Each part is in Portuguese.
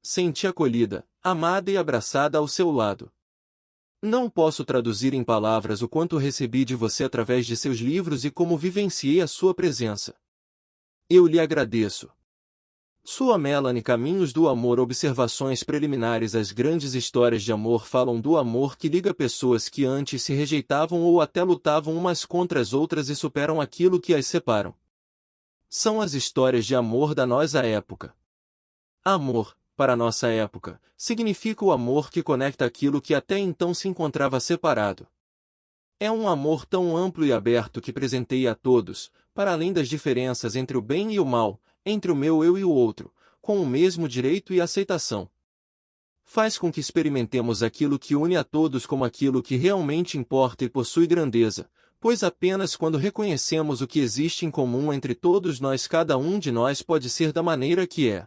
senti acolhida, amada e abraçada ao seu lado. Não posso traduzir em palavras o quanto recebi de você através de seus livros e como vivenciei a sua presença. Eu lhe agradeço. Sua Melanie Caminhos do Amor. Observações preliminares. As grandes histórias de amor falam do amor que liga pessoas que antes se rejeitavam ou até lutavam umas contra as outras e superam aquilo que as separam. São as histórias de amor da nossa época. Amor, para nossa época, significa o amor que conecta aquilo que até então se encontrava separado. É um amor tão amplo e aberto que presenteia a todos, para além das diferenças entre o bem e o mal, entre o meu eu e o outro, com o mesmo direito e aceitação. Faz com que experimentemos aquilo que une a todos como aquilo que realmente importa e possui grandeza, pois apenas quando reconhecemos o que existe em comum entre todos nós, cada um de nós pode ser da maneira que é.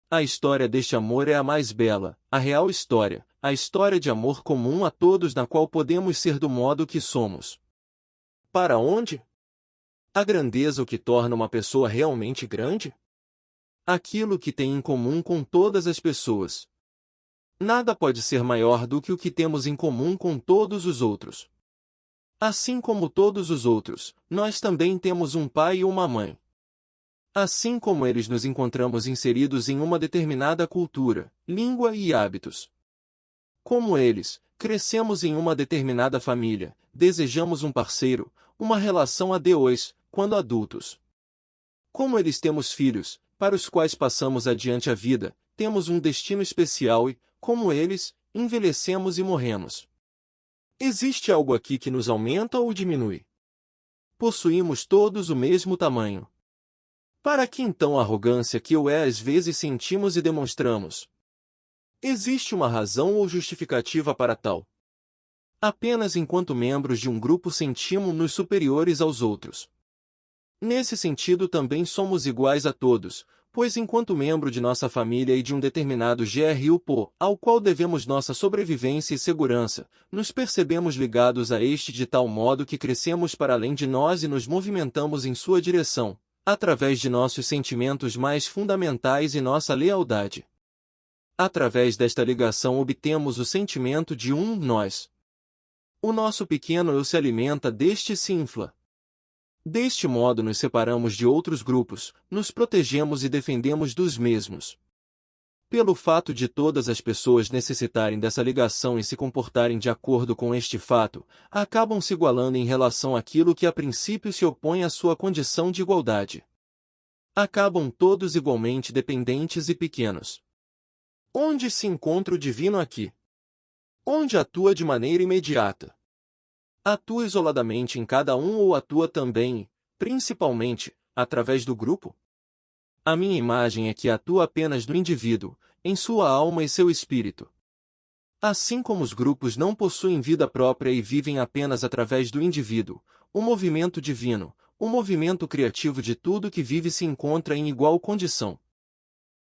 A história deste amor é a mais bela, a real história, a história de amor comum a todos na qual podemos ser do modo que somos. Para onde? A grandeza o que torna uma pessoa realmente grande? Aquilo que tem em comum com todas as pessoas. Nada pode ser maior do que o que temos em comum com todos os outros. Assim como todos os outros, nós também temos um pai e uma mãe. Assim como eles nos encontramos inseridos em uma determinada cultura, língua e hábitos. Como eles, crescemos em uma determinada família, desejamos um parceiro, uma relação a dois, quando adultos. Como eles temos filhos, para os quais passamos adiante a vida, temos um destino especial e, como eles, envelhecemos e morremos. Existe algo aqui que nos aumenta ou diminui? Possuímos todos o mesmo tamanho. Para que então a arrogância que às vezes sentimos e demonstramos? Existe uma razão ou justificativa para tal? Apenas enquanto membros de um grupo sentimos-nos superiores aos outros. Nesse sentido também somos iguais a todos, pois enquanto membro de nossa família e de um determinado grupo, ao qual devemos nossa sobrevivência e segurança, nos percebemos ligados a este de tal modo que crescemos para além de nós e nos movimentamos em sua direção, através de nossos sentimentos mais fundamentais e nossa lealdade. Através desta ligação obtemos o sentimento de um nós. O nosso pequeno eu se alimenta deste e se infla. Deste modo nos separamos de outros grupos, nos protegemos e defendemos dos mesmos. Pelo fato de todas as pessoas necessitarem dessa ligação e se comportarem de acordo com este fato, acabam se igualando em relação àquilo que a princípio se opõe à sua condição de igualdade. Acabam todos igualmente dependentes e pequenos. Onde se encontra o divino aqui? Onde atua de maneira imediata? Atua isoladamente em cada um ou atua também, principalmente, através do grupo? A minha imagem é que atua apenas no indivíduo, em sua alma e seu espírito. Assim como os grupos não possuem vida própria e vivem apenas através do indivíduo, o movimento divino, o movimento criativo de tudo que vive se encontra em igual condição.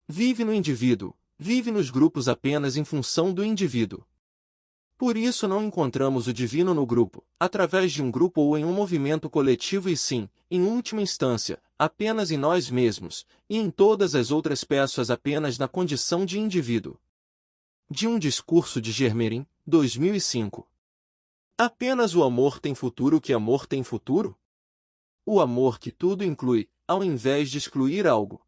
Vive no indivíduo, vive nos grupos apenas em função do indivíduo. Por isso não encontramos o divino no grupo, através de um grupo ou em um movimento coletivo e sim, em última instância, apenas em nós mesmos, e em todas as outras pessoas apenas na condição de indivíduo. De um discurso de Germerin, 2005. Apenas o amor tem futuro. Que amor tem futuro? O amor que tudo inclui, ao invés de excluir algo.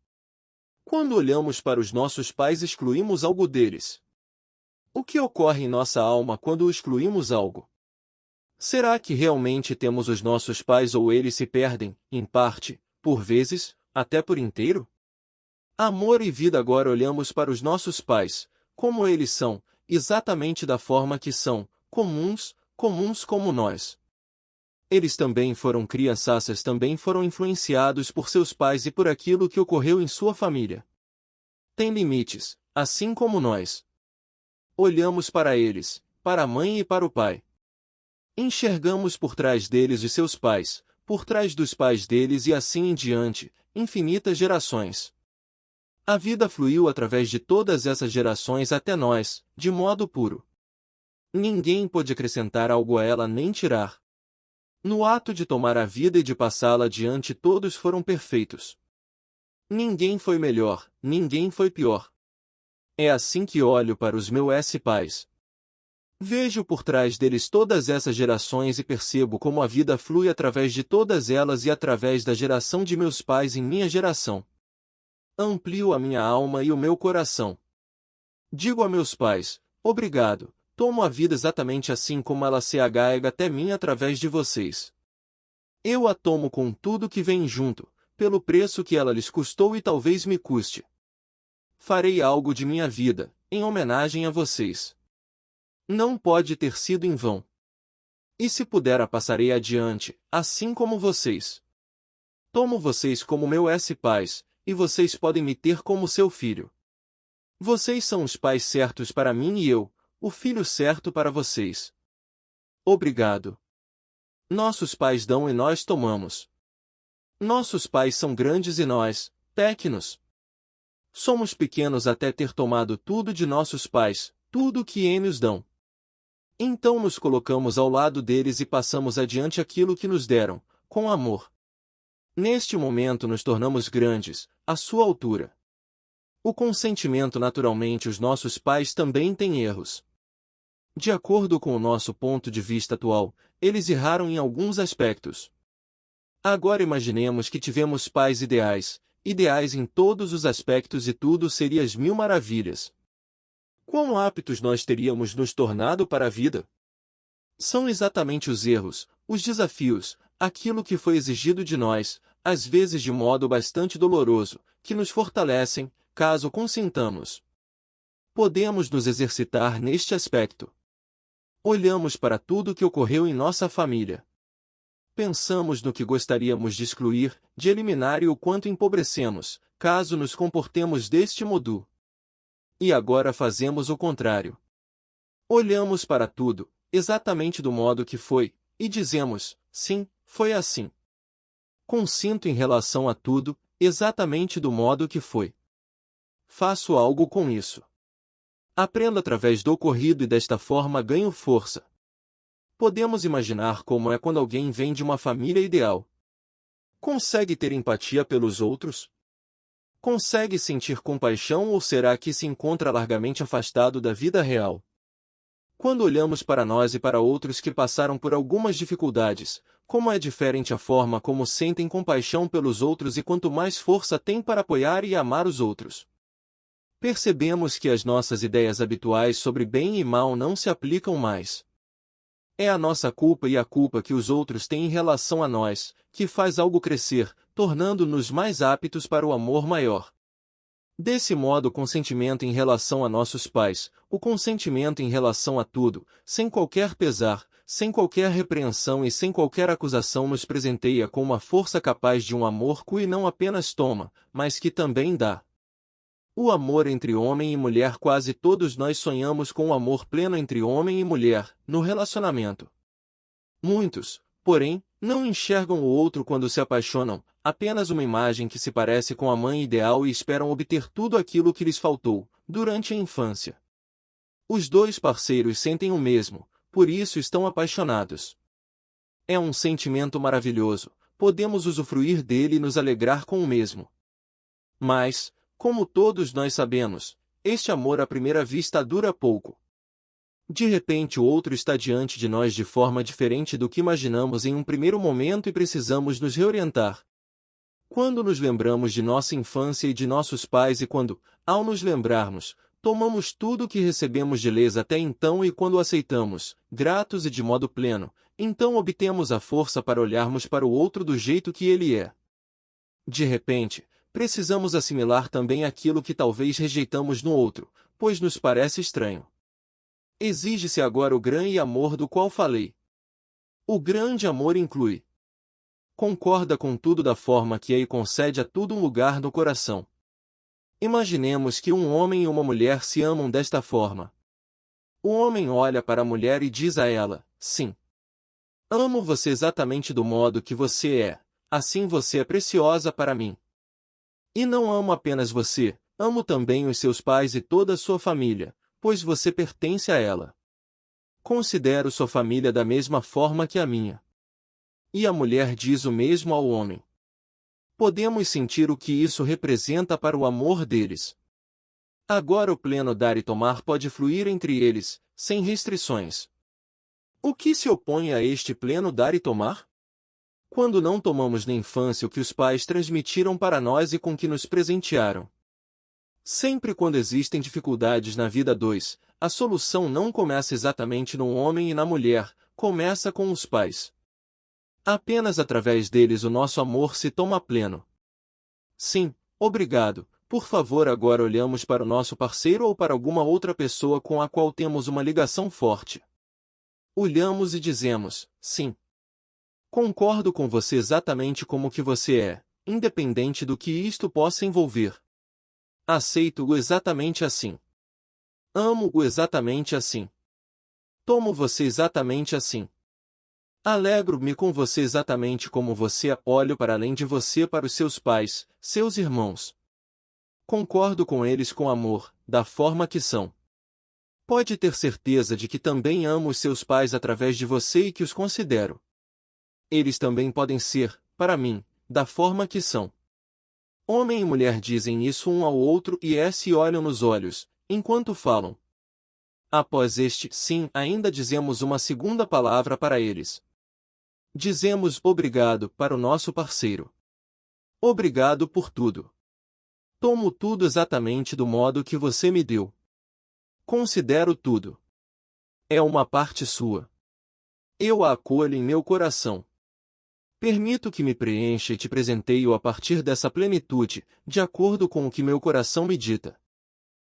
Quando olhamos para os nossos pais, excluímos algo deles. O que ocorre em nossa alma quando excluímos algo? Será que realmente temos os nossos pais ou eles se perdem, em parte, por vezes, até por inteiro? Amor e vida. Agora olhamos para os nossos pais, como eles são, exatamente da forma que são, comuns como nós. Eles também foram crianças, também foram influenciados por seus pais e por aquilo que ocorreu em sua família. Têm limites, assim como nós. Olhamos para eles, para a mãe e para o pai. Enxergamos por trás deles os seus pais, por trás dos pais deles e assim em diante, infinitas gerações. A vida fluiu através de todas essas gerações até nós, de modo puro. Ninguém pôde acrescentar algo a ela nem tirar. No ato de tomar a vida e de passá-la adiante, todos foram perfeitos. Ninguém foi melhor, ninguém foi pior. É assim que olho para os meus pais. Vejo por trás deles todas essas gerações e percebo como a vida flui através de todas elas e através da geração de meus pais em minha geração. Amplio a minha alma e o meu coração. Digo a meus pais, obrigado, tomo a vida exatamente assim como ela se agaiga até mim através de vocês. Eu a tomo com tudo que vem junto, pelo preço que ela lhes custou e talvez me custe. Farei algo de minha vida, em homenagem a vocês. Não pode ter sido em vão. E se puder a passarei adiante, assim como vocês. Tomo vocês como meus pais, e vocês podem me ter como seu filho. Vocês são os pais certos para mim e eu, o filho certo para vocês. Obrigado. Nossos pais dão e nós tomamos. Nossos pais são grandes e nós, pequenos. Somos pequenos até ter tomado tudo de nossos pais, tudo o que eles dão. Então nos colocamos ao lado deles e passamos adiante aquilo que nos deram, com amor. Neste momento nos tornamos grandes, à sua altura. O consentimento naturalmente os nossos pais também têm erros. De acordo com o nosso ponto de vista atual, eles erraram em alguns aspectos. Agora imaginemos que tivemos pais ideais, ideais em todos os aspectos e tudo seria às mil maravilhas. Quão aptos nós teríamos nos tornado para a vida? São exatamente os erros, os desafios, aquilo que foi exigido de nós, às vezes de modo bastante doloroso, que nos fortalecem, caso consintamos. Podemos nos exercitar neste aspecto. Olhamos para tudo que ocorreu em nossa família. Pensamos no que gostaríamos de excluir, de eliminar e o quanto empobrecemos, caso nos comportemos deste modo. E agora fazemos o contrário. Olhamos para tudo, exatamente do modo que foi, e dizemos, sim, foi assim. Consinto em relação a tudo, exatamente do modo que foi. Faço algo com isso. Aprendo através do ocorrido e desta forma ganho força. Podemos imaginar como é quando alguém vem de uma família ideal. Consegue ter empatia pelos outros? Consegue sentir compaixão ou será que se encontra largamente afastado da vida real? Quando olhamos para nós e para outros que passaram por algumas dificuldades, como é diferente a forma como sentem compaixão pelos outros e quanto mais força têm para apoiar e amar os outros. Percebemos que as nossas ideias habituais sobre bem e mal não se aplicam mais. É a nossa culpa e a culpa que os outros têm em relação a nós, que faz algo crescer, tornando-nos mais aptos para o amor maior. Desse modo o consentimento em relação a nossos pais, o consentimento em relação a tudo, sem qualquer pesar, sem qualquer repreensão e sem qualquer acusação nos presenteia com uma força capaz de um amor que não apenas toma, mas que também dá. O amor entre homem e mulher quase todos nós sonhamos com o amor pleno entre homem e mulher, no relacionamento. Muitos, porém, não enxergam o outro quando se apaixonam, apenas uma imagem que se parece com a mãe ideal e esperam obter tudo aquilo que lhes faltou, durante a infância. Os dois parceiros sentem o mesmo, por isso estão apaixonados. É um sentimento maravilhoso, podemos usufruir dele e nos alegrar com o mesmo. Mas, como todos nós sabemos, este amor à primeira vista dura pouco. De repente o outro está diante de nós de forma diferente do que imaginamos em um primeiro momento e precisamos nos reorientar. Quando nos lembramos de nossa infância e de nossos pais e quando, ao nos lembrarmos, tomamos tudo o que recebemos de lhes até então e quando aceitamos, gratos e de modo pleno, então obtemos a força para olharmos para o outro do jeito que ele é. De repente, precisamos assimilar também aquilo que talvez rejeitamos no outro, pois nos parece estranho. Exige-se agora o grande amor do qual falei. O grande amor inclui. Concorda com tudo da forma que é e concede a tudo um lugar no coração. Imaginemos que um homem e uma mulher se amam desta forma. O homem olha para a mulher e diz a ela, sim. Amo você exatamente do modo que você é, assim você é preciosa para mim. E não amo apenas você, amo também os seus pais e toda a sua família, pois você pertence a ela. Considero sua família da mesma forma que a minha. E a mulher diz o mesmo ao homem. Podemos sentir o que isso representa para o amor deles. Agora o pleno dar e tomar pode fluir entre eles, sem restrições. O que se opõe a este pleno dar e tomar? Quando não tomamos na infância o que os pais transmitiram para nós e com que nos presentearam. Sempre quando existem dificuldades na vida dois, a solução não começa exatamente no homem e na mulher, começa com os pais. Apenas através deles o nosso amor se toma pleno. Sim, obrigado. Por favor, agora olhamos para o nosso parceiro ou para alguma outra pessoa com a qual temos uma ligação forte. Olhamos e dizemos, sim. Concordo com você exatamente como que você é, independente do que isto possa envolver. Aceito-o exatamente assim. Amo-o exatamente assim. Tomo você exatamente assim. Alegro-me com você exatamente como você, olho para além de você para os seus pais, seus irmãos. Concordo com eles com amor, da forma que são. Pode ter certeza de que também amo os seus pais através de você e que os considero. Eles também podem ser, para mim, da forma que são. Homem e mulher dizem isso um ao outro e se olham nos olhos, enquanto falam. Após este sim, ainda dizemos uma segunda palavra para eles. Dizemos obrigado para o nosso parceiro. Obrigado por tudo. Tomo tudo exatamente do modo que você me deu. Considero tudo. É uma parte sua. Eu a acolho em meu coração. Permito que me preencha e te presenteio a partir dessa plenitude, de acordo com o que meu coração me dita.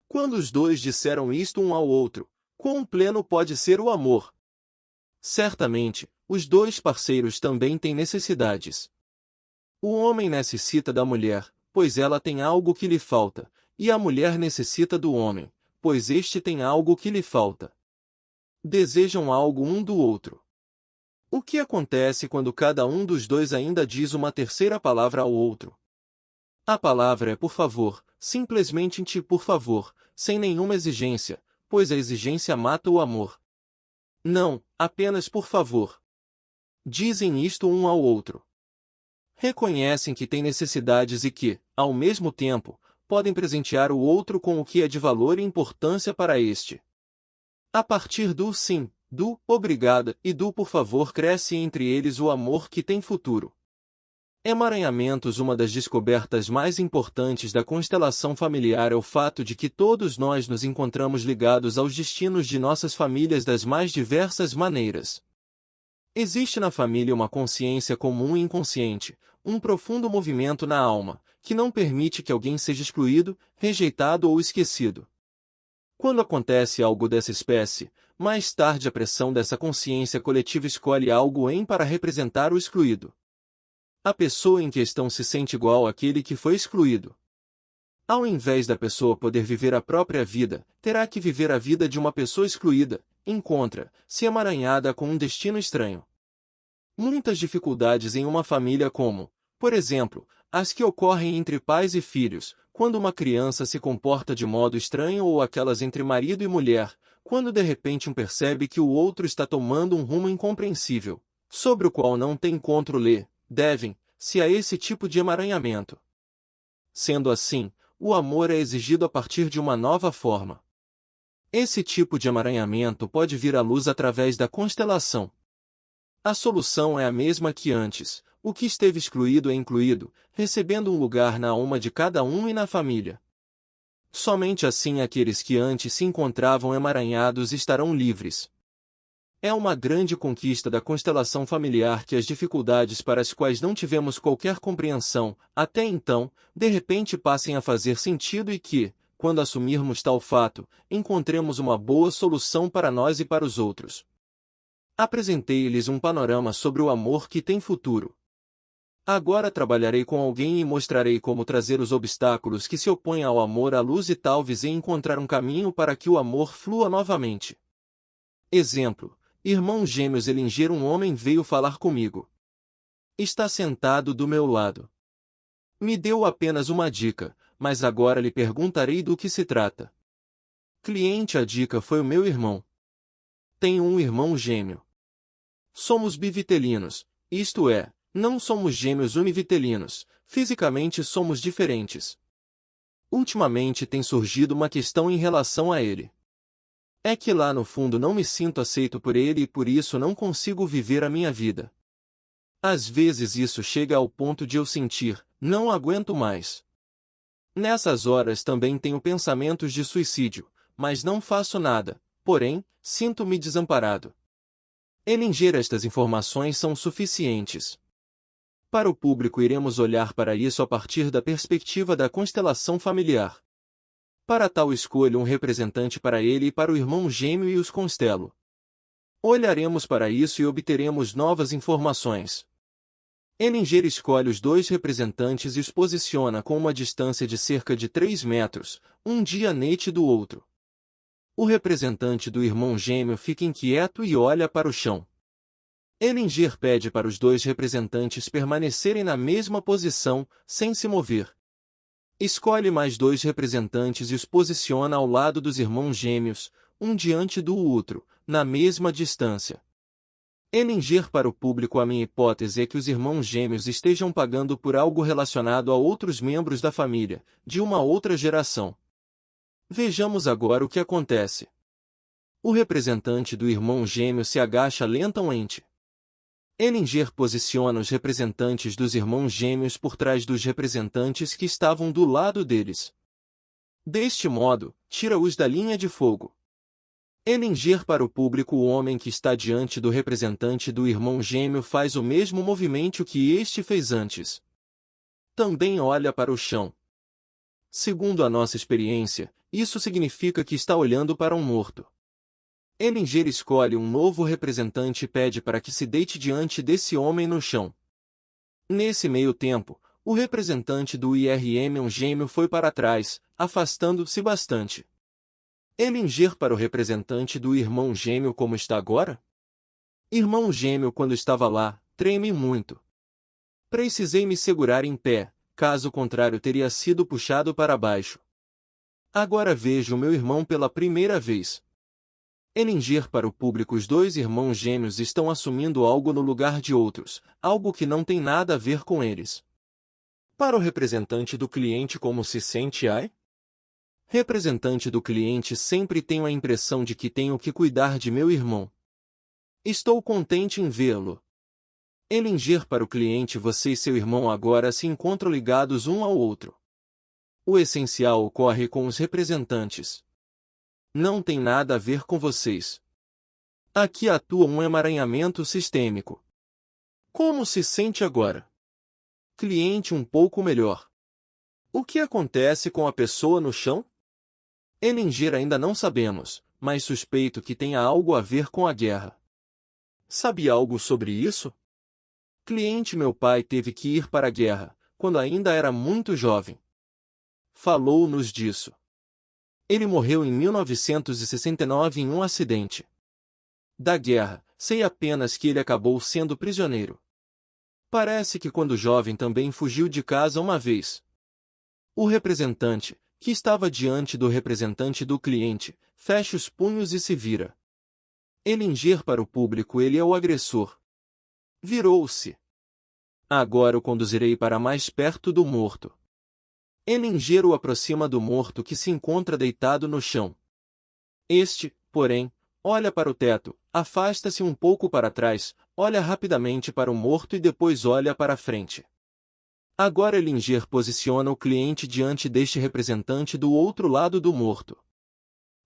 Quando os dois disseram isto um ao outro, quão pleno pode ser o amor? Certamente, os dois parceiros também têm necessidades. O homem necessita da mulher, pois ela tem algo que lhe falta, e a mulher necessita do homem, pois este tem algo que lhe falta. Desejam algo um do outro. O que acontece quando cada um dos dois ainda diz uma terceira palavra ao outro? A palavra é por favor, simplesmente por favor, sem nenhuma exigência, pois a exigência mata o amor. Não, apenas por favor. Dizem isto um ao outro. Reconhecem que têm necessidades e que, ao mesmo tempo, podem presentear o outro com o que é de valor e importância para este. A partir do sim, do obrigada e do por favor cresce entre eles o amor que tem futuro. Emaranhamentos. Uma das descobertas mais importantes da constelação familiar é o fato de que todos nós nos encontramos ligados aos destinos de nossas famílias das mais diversas maneiras. Existe na família uma consciência comum e inconsciente, um profundo movimento na alma, que não permite que alguém seja excluído, rejeitado ou esquecido. Quando acontece algo dessa espécie, mais tarde a pressão dessa consciência coletiva escolhe algo para representar o excluído. A pessoa em questão se sente igual àquele que foi excluído. Ao invés da pessoa poder viver a própria vida, terá que viver a vida de uma pessoa excluída, encontra-se emaranhada com um destino estranho. Muitas dificuldades em uma família como, por exemplo, as que ocorrem entre pais e filhos, quando uma criança se comporta de modo estranho ou aquelas entre marido e mulher, quando de repente um percebe que o outro está tomando um rumo incompreensível, sobre o qual não tem controle, devem-se a esse tipo de emaranhamento. Sendo assim, o amor é exigido a partir de uma nova forma. Esse tipo de emaranhamento pode vir à luz através da constelação. A solução é a mesma que antes, o que esteve excluído é incluído, recebendo um lugar na alma de cada um e na família. Somente assim aqueles que antes se encontravam emaranhados estarão livres. É uma grande conquista da constelação familiar que as dificuldades para as quais não tivemos qualquer compreensão, até então, de repente passem a fazer sentido e que, quando assumirmos tal fato, encontremos uma boa solução para nós e para os outros. Apresentei-lhes um panorama sobre o amor que tem futuro. Agora trabalharei com alguém e mostrarei como trazer os obstáculos que se opõem ao amor à luz e talvez encontrar um caminho para que o amor flua novamente. Exemplo: irmãos gêmeos Elinger. Um homem veio falar comigo. Está sentado do meu lado. Me deu apenas uma dica, mas agora lhe perguntarei do que se trata. Cliente: a dica foi o meu irmão. Tenho um irmão gêmeo. Somos bivitelinos, isto é, não somos gêmeos univitelinos, fisicamente somos diferentes. Ultimamente tem surgido uma questão em relação a ele. É que lá no fundo não me sinto aceito por ele e por isso não consigo viver a minha vida. Às vezes isso chega ao ponto de eu sentir, não aguento mais. Nessas horas também tenho pensamentos de suicídio, mas não faço nada, porém, sinto-me desamparado. Elinger estas informações são suficientes. Para o público iremos olhar para isso a partir da perspectiva da constelação familiar. Para tal escolho um representante para ele e para o irmão gêmeo e os constelo. Olharemos para isso e obteremos novas informações. Elinger escolhe os dois representantes e os posiciona com uma distância de cerca de 3 metros, um dianete do outro. O representante do irmão gêmeo fica inquieto e olha para o chão. Elinger pede para os dois representantes permanecerem na mesma posição, sem se mover. Escolhe mais 2 representantes e os posiciona ao lado dos irmãos gêmeos, um diante do outro, na mesma distância. Elinger para o público a minha hipótese é que os irmãos gêmeos estejam pagando por algo relacionado a outros membros da família, de uma outra geração. Vejamos agora o que acontece. O representante do irmão gêmeo se agacha lentamente. Elinger posiciona os representantes dos irmãos gêmeos por trás dos representantes que estavam do lado deles. Deste modo, tira-os da linha de fogo. Elinger para o público o homem que está diante do representante do irmão gêmeo faz o mesmo movimento que este fez antes. Também olha para o chão. Segundo a nossa experiência, isso significa que está olhando para um morto. Elinger escolhe um novo representante e pede para que se deite diante desse homem no chão. Nesse meio tempo, o representante do irmão gêmeo foi para trás, afastando-se bastante. Elinger para o representante do irmão gêmeo como está agora? Irmão gêmeo quando estava lá, treme muito. Precisei me segurar em pé, caso contrário teria sido puxado para baixo. Agora vejo meu irmão pela primeira vez. Elinger para o público os 2 irmãos gêmeos estão assumindo algo no lugar de outros, algo que não tem nada a ver com eles. Para o representante do cliente como se sente ai? Representante do cliente sempre tenho a impressão de que tenho que cuidar de meu irmão. Estou contente em vê-lo. Elinger para o cliente você e seu irmão agora se encontram ligados um ao outro. O essencial ocorre com os representantes. Não tem nada a ver com vocês. Aqui atua um emaranhamento sistêmico. Como se sente agora? Cliente um pouco melhor. O que acontece com a pessoa no chão? Elinger ainda não sabemos, mas suspeito que tenha algo a ver com a guerra. Sabe algo sobre isso? Cliente meu pai teve que ir para a guerra, quando ainda era muito jovem. Falou-nos disso. Ele morreu em 1969 em um acidente. Da guerra, sei apenas que ele acabou sendo prisioneiro. Parece que quando jovem também fugiu de casa uma vez. O representante, que estava diante do representante do cliente, fecha os punhos e se vira. Elinger para o público ele é o agressor. Virou-se. Agora o conduzirei para mais perto do morto. Elinger o aproxima do morto que se encontra deitado no chão. Este, porém, olha para o teto, afasta-se um pouco para trás, olha rapidamente para o morto e depois olha para frente. Agora Elinger posiciona o cliente diante deste representante do outro lado do morto.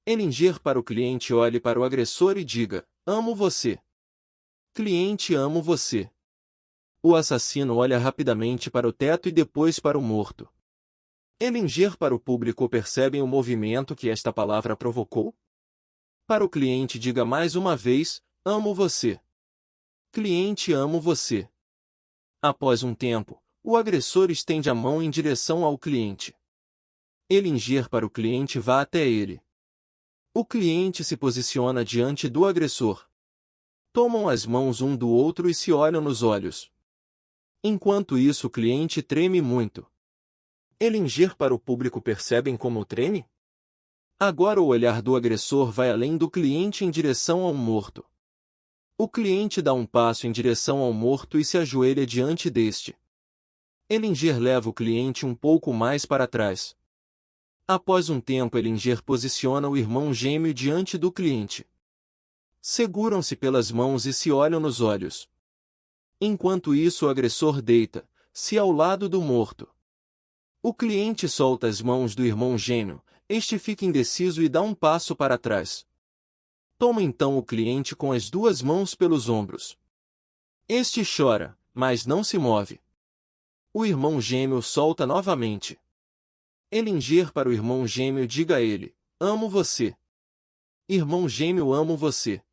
Elinger para o cliente olhe para o agressor e diga, amo você. Cliente amo você. O assassino olha rapidamente para o teto e depois para o morto. Elinger para o público percebem o movimento que esta palavra provocou? Para o cliente diga mais uma vez, amo você. Cliente amo você. Após um tempo, o agressor estende a mão em direção ao cliente. Elinger para o cliente vá até ele. O cliente se posiciona diante do agressor. Tomam as mãos um do outro e se olham nos olhos. Enquanto isso o cliente treme muito. Elinger para o público percebem como treme? Agora o olhar do agressor vai além do cliente em direção ao morto. O cliente dá um passo em direção ao morto e se ajoelha diante deste. Elinger leva o cliente um pouco mais para trás. Após um tempo, Ellinger posiciona o irmão gêmeo diante do cliente. Seguram-se pelas mãos e se olham nos olhos. Enquanto isso, o agressor deita-se ao lado do morto. O cliente solta as mãos do irmão gêmeo, este fica indeciso e dá um passo para trás. Toma então o cliente com as duas mãos pelos ombros. Este chora, mas não se move. O irmão gêmeo solta novamente. Ellinger para o irmão gêmeo: diga a ele: amo você. Irmão gêmeo: amo você.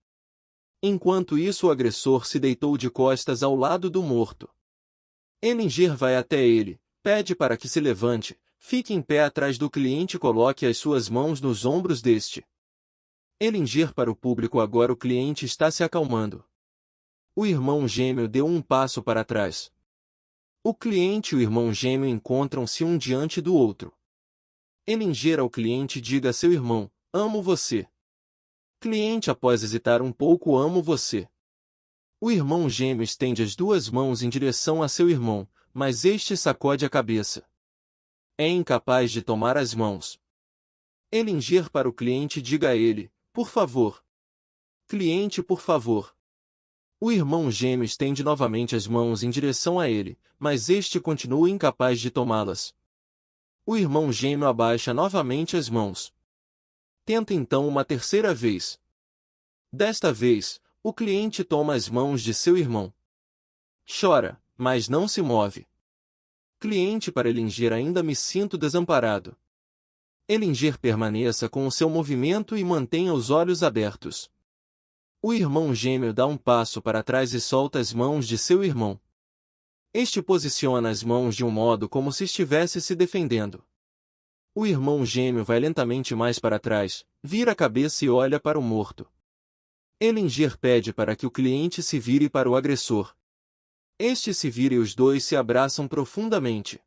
Enquanto isso, o agressor se deitou de costas ao lado do morto. Ellinger vai até ele, pede para que se levante, fique em pé atrás do cliente e coloque as suas mãos nos ombros deste. Ellinger para o público: agora o cliente está se acalmando. O irmão gêmeo deu um passo para trás. O cliente e o irmão gêmeo encontram-se um diante do outro. Ellinger ao cliente: diga a seu irmão: amo você. Cliente após hesitar um pouco: amo você. O irmão gêmeo estende as duas mãos em direção a seu irmão, mas este sacode a cabeça. É incapaz de tomar as mãos. Ellinger para o cliente: diga a ele: por favor. Cliente: por favor. O irmão gêmeo estende novamente as mãos em direção a ele, mas este continua incapaz de tomá-las. O irmão gêmeo abaixa novamente as mãos. Tenta então uma terceira vez. Desta vez, o cliente toma as mãos de seu irmão. Chora, mas não se move. Cliente para Ellinger: ainda me sinto desamparado. Ellinger permaneça com o seu movimento e mantenha os olhos abertos. O irmão gêmeo dá um passo para trás e solta as mãos de seu irmão. Este posiciona as mãos de um modo como se estivesse se defendendo. O irmão gêmeo vai lentamente mais para trás, vira a cabeça e olha para o morto. Ellinger pede para que o cliente se vire para o agressor. Este se vira e os dois se abraçam profundamente.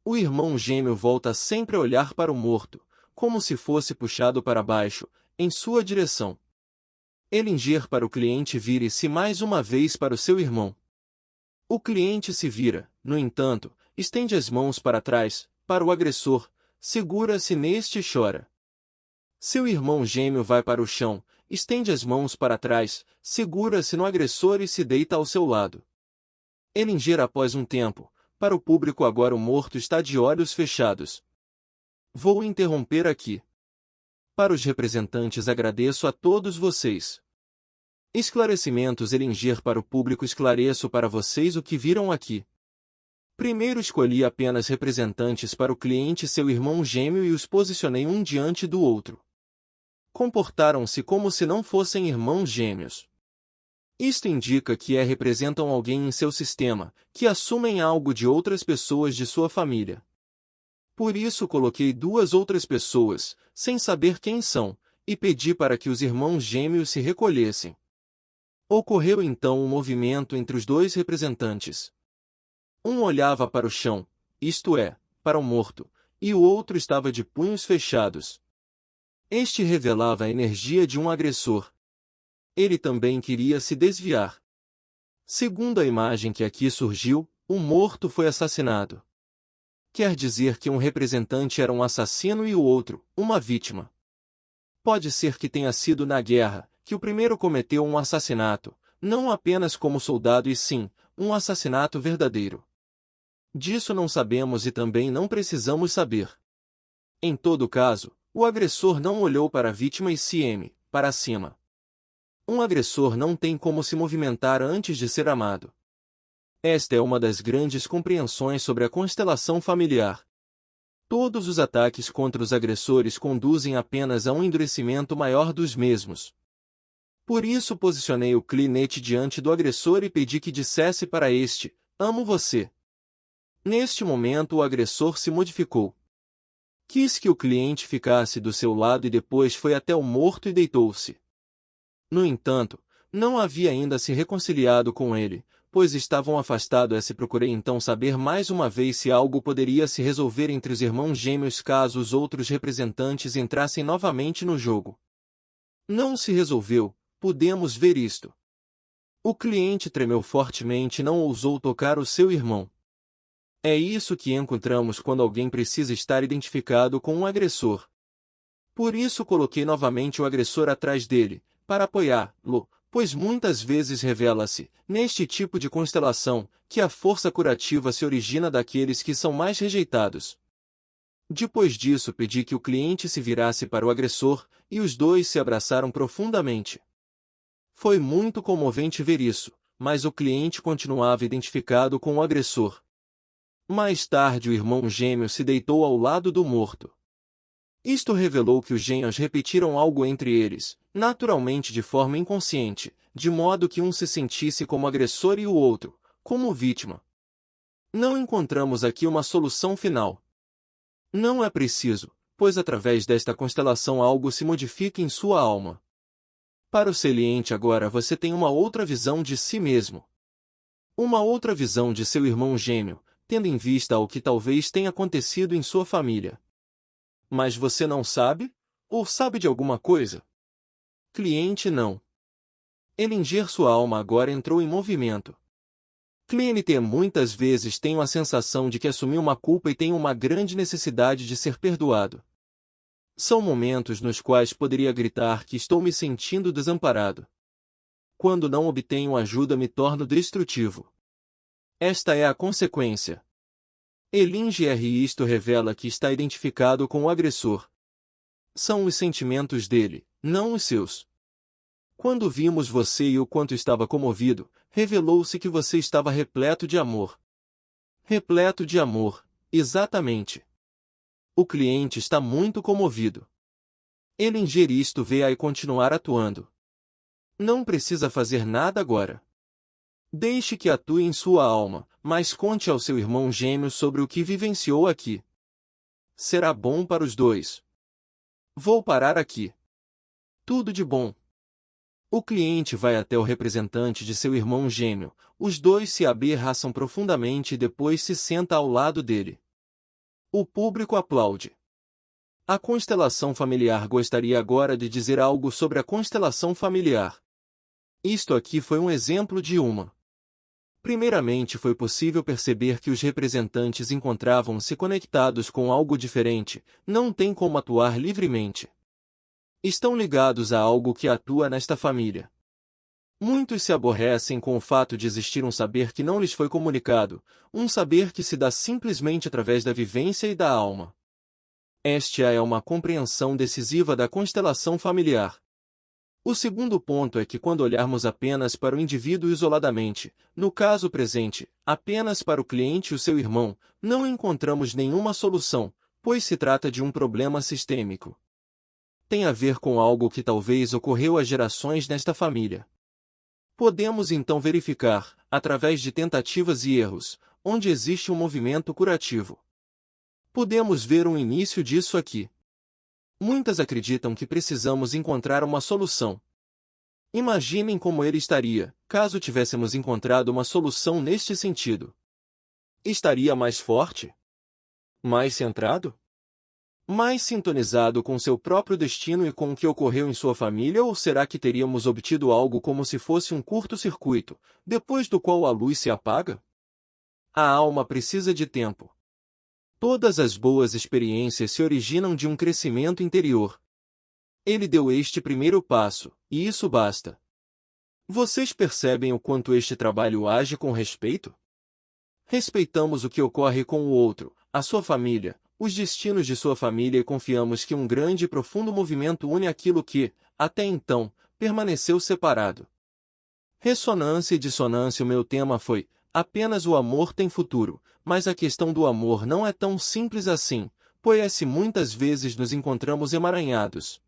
O irmão gêmeo volta sempre a olhar para o morto, como se fosse puxado para baixo, em sua direção. Ellinger para o cliente: vire-se mais uma vez para o seu irmão. O cliente se vira, no entanto, estende as mãos para trás, para o agressor, segura-se neste e chora. Seu irmão gêmeo vai para o chão, estende as mãos para trás, segura-se no agressor e se deita ao seu lado. Ellinger após um tempo: para o público, agora o morto está de olhos fechados. Vou interromper aqui. Para os representantes, agradeço a todos vocês. Esclarecimentos. Ellinger para o público: esclareço para vocês o que viram aqui. Primeiro, escolhi apenas representantes para o cliente e seu irmão gêmeo e os posicionei um diante do outro. Comportaram-se como se não fossem irmãos gêmeos. Isto indica que representam alguém em seu sistema, que assumem algo de outras pessoas de sua família. Por isso coloquei duas outras pessoas, sem saber quem são, e pedi para que os irmãos gêmeos se recolhessem. Ocorreu então um movimento entre os dois representantes. Um olhava para o chão, isto é, para o morto, e o outro estava de punhos fechados. Este revelava a energia de um agressor. Ele também queria se desviar. Segundo a imagem que aqui surgiu, o morto foi assassinado. Quer dizer que um representante era um assassino e o outro, uma vítima. Pode ser que tenha sido na guerra, que o primeiro cometeu um assassinato, não apenas como soldado e sim, um assassinato verdadeiro. Disso não sabemos e também não precisamos saber. Em todo caso, o agressor não olhou para a vítima e para cima. Um agressor não tem como se movimentar antes de ser amado. Esta é uma das grandes compreensões sobre a constelação familiar. Todos os ataques contra os agressores conduzem apenas a um endurecimento maior dos mesmos. Por isso posicionei o cliente diante do agressor e pedi que dissesse para este: amo você. Neste momento o agressor se modificou. Quis que o cliente ficasse do seu lado e depois foi até o morto e deitou-se. No entanto, não havia ainda se reconciliado com ele, pois estavam afastados. Procurei então saber mais uma vez se algo poderia se resolver entre os irmãos gêmeos caso os outros representantes entrassem novamente no jogo. Não se resolveu, podemos ver isto. O cliente tremeu fortemente e não ousou tocar o seu irmão. É isso que encontramos quando alguém precisa estar identificado com um agressor. Por isso coloquei novamente o agressor atrás dele, para apoiá-lo, pois muitas vezes revela-se, neste tipo de constelação, que a força curativa se origina daqueles que são mais rejeitados. Depois disso pedi que o cliente se virasse para o agressor, e os dois se abraçaram profundamente. Foi muito comovente ver isso, mas o cliente continuava identificado com o agressor. Mais tarde o irmão gêmeo se deitou ao lado do morto. Isto revelou que os gêmeos repetiram algo entre eles, naturalmente de forma inconsciente, de modo que um se sentisse como agressor e o outro, como vítima. Não encontramos aqui uma solução final. Não é preciso, pois através desta constelação algo se modifica em sua alma. Para o saliente agora você tem uma outra visão de si mesmo. Uma outra visão de seu irmão gêmeo, tendo em vista o que talvez tenha acontecido em sua família. Mas você não sabe? Ou sabe de alguma coisa? Cliente não. Elinger sua alma agora entrou em movimento. Cliente muitas vezes tem a sensação de que assumiu uma culpa e tem uma grande necessidade de ser perdoado. São momentos nos quais poderia gritar que estou me sentindo desamparado. Quando não obtenho ajuda me torno destrutivo. Esta é a consequência. Elinger isto revela que está identificado com o agressor. São os sentimentos dele, não os seus. Quando vimos você e o quanto estava comovido, revelou-se que você estava repleto de amor. Repleto de amor, exatamente. O cliente está muito comovido. Elinger isto vê-a e continuar atuando. Não precisa fazer nada agora. Deixe que atue em sua alma, mas conte ao seu irmão gêmeo sobre o que vivenciou aqui. Será bom para os dois. Vou parar aqui. Tudo de bom. O cliente vai até o representante de seu irmão gêmeo, os dois se abraçam profundamente e depois se senta ao lado dele. O público aplaude. A constelação familiar gostaria agora de dizer algo sobre a constelação familiar. Isto aqui foi um exemplo de uma. Primeiramente foi possível perceber que os representantes encontravam-se conectados com algo diferente, não têm como atuar livremente. Estão ligados a algo que atua nesta família. Muitos se aborrecem com o fato de existir um saber que não lhes foi comunicado, um saber que se dá simplesmente através da vivência e da alma. Esta é uma compreensão decisiva da constelação familiar. O segundo ponto é que quando olharmos apenas para o indivíduo isoladamente, no caso presente, apenas para o cliente e o seu irmão, não encontramos nenhuma solução, pois se trata de um problema sistêmico. Tem a ver com algo que talvez ocorreu há gerações nesta família. Podemos então verificar, através de tentativas e erros, onde existe um movimento curativo. Podemos ver um início disso aqui. Muitas acreditam que precisamos encontrar uma solução. Imaginem como ele estaria, caso tivéssemos encontrado uma solução neste sentido. Estaria mais forte? Mais centrado? Mais sintonizado com seu próprio destino e com o que ocorreu em sua família, ou será que teríamos obtido algo como se fosse um curto-circuito, depois do qual a luz se apaga? A alma precisa de tempo. Todas as boas experiências se originam de um crescimento interior. Ele deu este primeiro passo, e isso basta. Vocês percebem o quanto este trabalho age com respeito? Respeitamos o que ocorre com o outro, a sua família, os destinos de sua família e confiamos que um grande e profundo movimento une aquilo que, até então, permaneceu separado. Ressonância e dissonância. O meu tema foi: apenas o amor tem futuro, mas a questão do amor não é tão simples assim, pois muitas vezes nos encontramos emaranhados.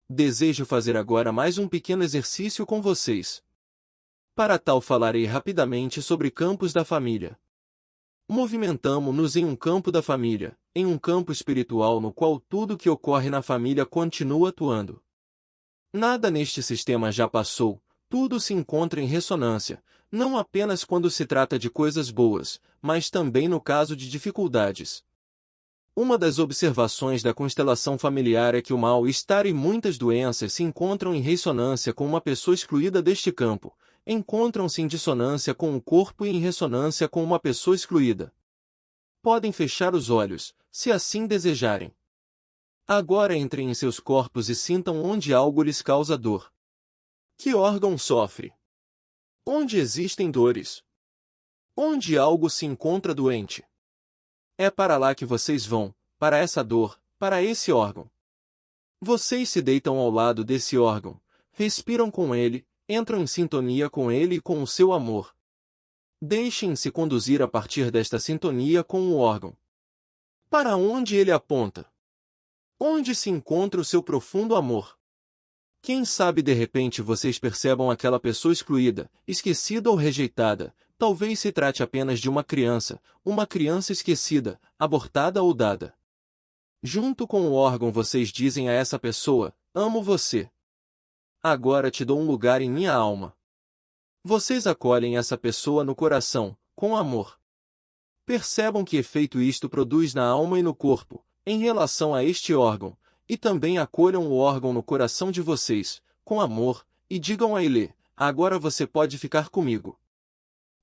Desejo fazer agora mais um pequeno exercício com vocês. Para tal falarei rapidamente sobre campos da família. Movimentamo-nos em um campo da família, em um campo espiritual no qual tudo que ocorre na família continua atuando. Nada neste sistema já passou, tudo se encontra em ressonância, não apenas quando se trata de coisas boas, mas também no caso de dificuldades. Uma das observações da constelação familiar é que o mal-estar e muitas doenças se encontram em ressonância com uma pessoa excluída deste campo, encontram-se em dissonância com o corpo e em ressonância com uma pessoa excluída. Podem fechar os olhos, se assim desejarem. Agora entrem em seus corpos e sintam onde algo lhes causa dor. Que órgão sofre? Onde existem dores? Onde algo se encontra doente? É para lá que vocês vão, para essa dor, para esse órgão. Vocês se deitam ao lado desse órgão, respiram com ele, entram em sintonia com ele e com o seu amor. Deixem-se conduzir a partir desta sintonia com o órgão. Para onde ele aponta? Onde se encontra o seu profundo amor? Quem sabe de repente vocês percebam aquela pessoa excluída, esquecida ou rejeitada. Talvez se trate apenas de uma criança esquecida, abortada ou dada. Junto com o órgão vocês dizem a essa pessoa, amo você. Agora te dou um lugar em minha alma. Vocês acolhem essa pessoa no coração, com amor. Percebam que efeito isto produz na alma e no corpo, em relação a este órgão, e também acolham o órgão no coração de vocês, com amor, e digam a ele, agora você pode ficar comigo.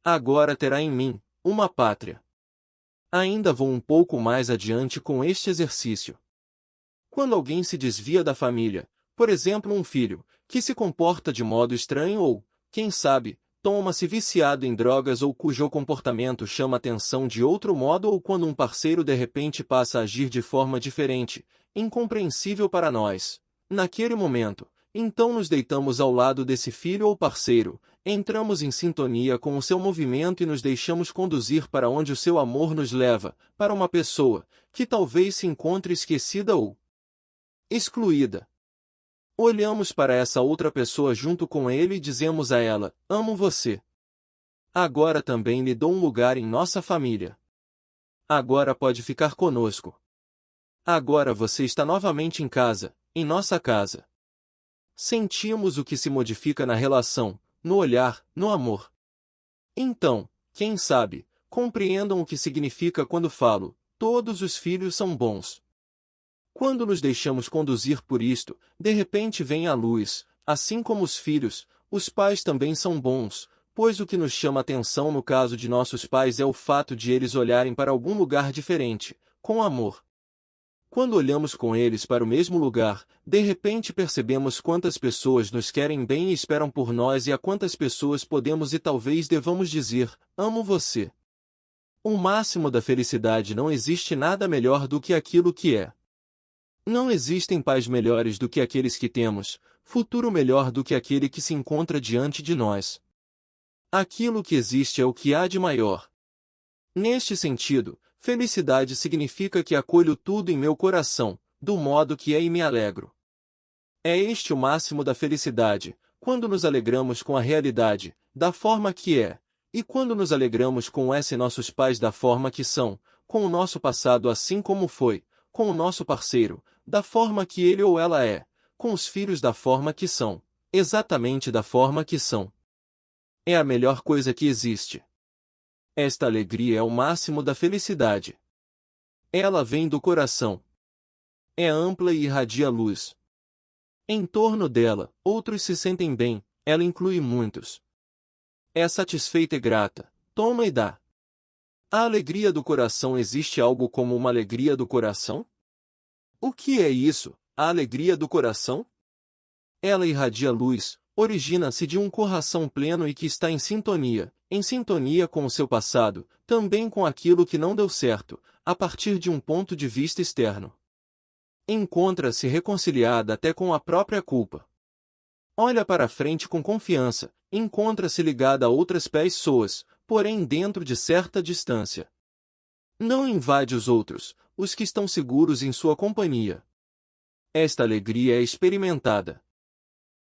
Agora terá em mim, uma pátria. Ainda vou um pouco mais adiante com este exercício. Quando alguém se desvia da família, por exemplo um filho, que se comporta de modo estranho ou, quem sabe, toma-se viciado em drogas ou cujo comportamento chama atenção de outro modo ou quando um parceiro de repente passa a agir de forma diferente, incompreensível para nós. Naquele momento, então nos deitamos ao lado desse filho ou parceiro, entramos em sintonia com o seu movimento e nos deixamos conduzir para onde o seu amor nos leva, para uma pessoa, que talvez se encontre esquecida ou excluída. Olhamos para essa outra pessoa junto com ele e dizemos a ela, amo você. Agora também lhe dou um lugar em nossa família. Agora pode ficar conosco. Agora você está novamente em casa, em nossa casa. Sentimos o que se modifica na relação, no olhar, no amor. Então, quem sabe, compreendam o que significa quando falo, todos os filhos são bons. Quando nos deixamos conduzir por isto, de repente vem a luz, assim como os filhos, os pais também são bons, pois o que nos chama atenção no caso de nossos pais é o fato de eles olharem para algum lugar diferente, com amor. Quando olhamos com eles para o mesmo lugar, de repente percebemos quantas pessoas nos querem bem e esperam por nós e a quantas pessoas podemos e talvez devamos dizer, amo você. O máximo da felicidade não existe nada melhor do que aquilo que é. Não existem pais melhores do que aqueles que temos, futuro melhor do que aquele que se encontra diante de nós. Aquilo que existe é o que há de maior. Neste sentido, felicidade significa que acolho tudo em meu coração, do modo que é e me alegro. É este o máximo da felicidade, quando nos alegramos com a realidade, da forma que é, e quando nos alegramos com essa e nossos pais da forma que são, com o nosso passado assim como foi, com o nosso parceiro, da forma que ele ou ela é, com os filhos da forma que são, exatamente da forma que são. É a melhor coisa que existe. Esta alegria é o máximo da felicidade. Ela vem do coração. É ampla e irradia luz. Em torno dela, outros se sentem bem, ela inclui muitos. É satisfeita e grata, toma e dá. A alegria do coração existe algo como uma alegria do coração? O que é isso, a alegria do coração? Ela irradia luz, origina-se de um coração pleno e que está em sintonia com o seu passado, também com aquilo que não deu certo, a partir de um ponto de vista externo. Encontra-se reconciliada até com a própria culpa. Olha para frente com confiança, encontra-se ligada a outras pessoas, porém dentro de certa distância. Não invade os outros, os que estão seguros em sua companhia. Esta alegria é experimentada.